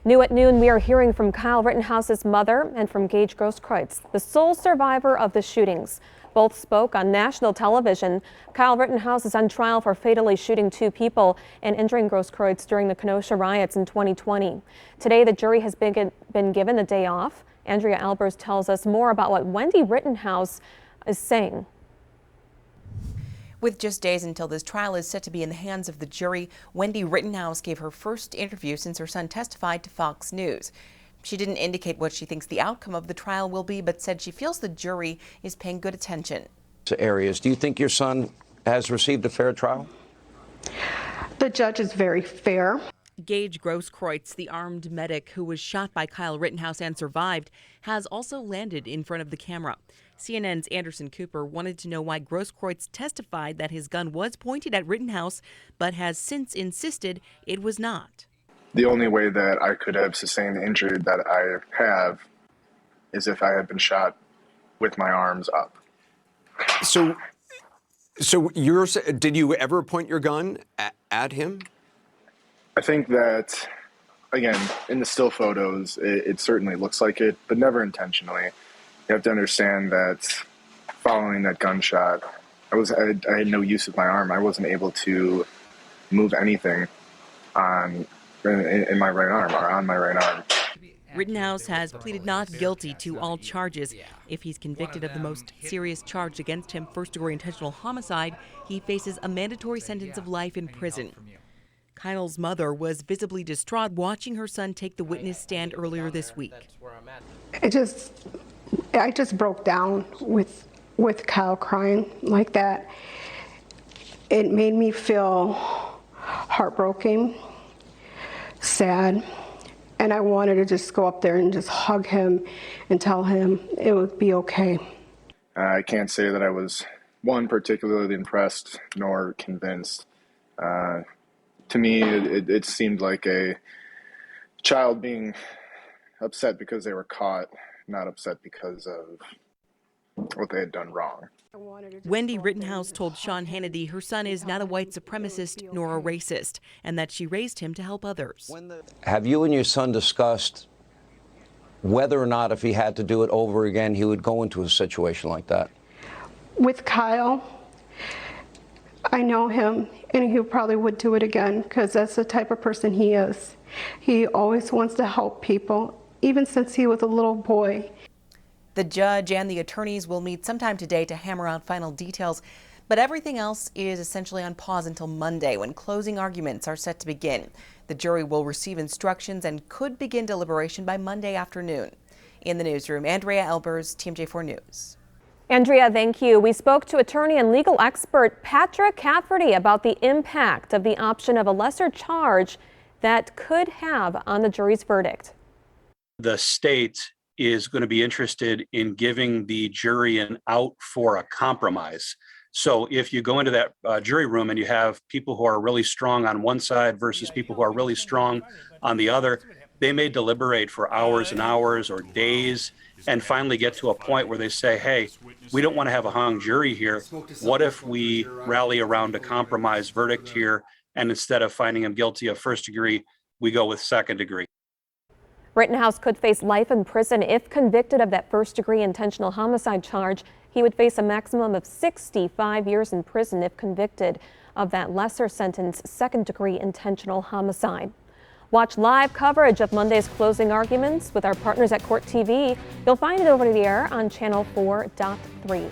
New at noon, we are hearing from Kyle Rittenhouse's mother and from Gaige Grosskreutz, the sole survivor of the shootings. Both spoke on national television. Kyle Rittenhouse is on trial for fatally shooting 2 people and injuring Grosskreutz during the Kenosha riots in 2020. Today, the jury has been given the day off. Andrea Albers tells us more about what Wendy Rittenhouse is saying. With just days until this trial is set to be in the hands of the jury, Wendy Rittenhouse gave her first interview since her son testified to Fox News. She didn't indicate what she thinks the outcome of the trial will be, but said she feels the jury is paying good attention. Areas. Do you think your son has received a fair trial? The judge is very fair. Gaige Grosskreutz, the armed medic who was shot by Kyle Rittenhouse and survived, has also landed in front of the camera. CNN's Anderson Cooper wanted to know why Grosskreutz testified that his gun was pointed at Rittenhouse, but has since insisted it was not. The only way that I could have sustained the injury that I have is if I had been shot with my arms up. So did you ever point your gun at him? I think that, again, in the still photos, it certainly looks like it, but never intentionally. You have to understand that following that gunshot, I had no use of my arm. I wasn't able to move anything in my right arm or on my right arm. Rittenhouse has pleaded not guilty to all charges. If he's convicted of the most serious charge against him, first-degree intentional homicide, he faces a mandatory sentence of life in prison. Kyle's mother was visibly distraught watching her son take the witness stand earlier this week. I just broke down with Kyle crying like that. It made me feel heartbroken, sad, and I wanted to just go up there and just hug him and tell him it would be okay. I can't say that I was, one, particularly impressed nor convinced. To me, it seemed like a child being upset because they were caught, not upset because of what they had done wrong. Wendy Rittenhouse told Sean Hannity her son is not a white supremacist nor a racist, and that she raised him to help others. Have you and your son discussed whether or not if he had to do it over again, he would go into a situation like that? With Kyle, I know him, and he probably would do it again because that's the type of person he is. He always wants to help people, even since he was a little boy. The judge and the attorneys will meet sometime today to hammer out final details, but everything else is essentially on pause until Monday, when closing arguments are set to begin. The jury will receive instructions and could begin deliberation by Monday afternoon. In the newsroom, Andrea Albers, TMJ4 News. Andrea, thank you. We spoke to attorney and legal expert Patrick Cafferty about the impact of the option of a lesser charge that could have on the jury's verdict. The state is going to be interested in giving the jury an out for a compromise. So if you go into that jury room and you have people who are really strong on one side versus people who are really strong on the other, they may deliberate for hours and hours or days and finally get to a point where they say, hey, we don't want to have a hung jury here. What if we rally around a compromise verdict here, and instead of finding him guilty of first degree, we go with second degree? Rittenhouse could face life in prison if convicted of that first-degree intentional homicide charge. He would face a maximum of 65 years in prison if convicted of that lesser sentence, second-degree intentional homicide. Watch live coverage of Monday's closing arguments with our partners at Court TV. You'll find it over the air on Channel 4.3.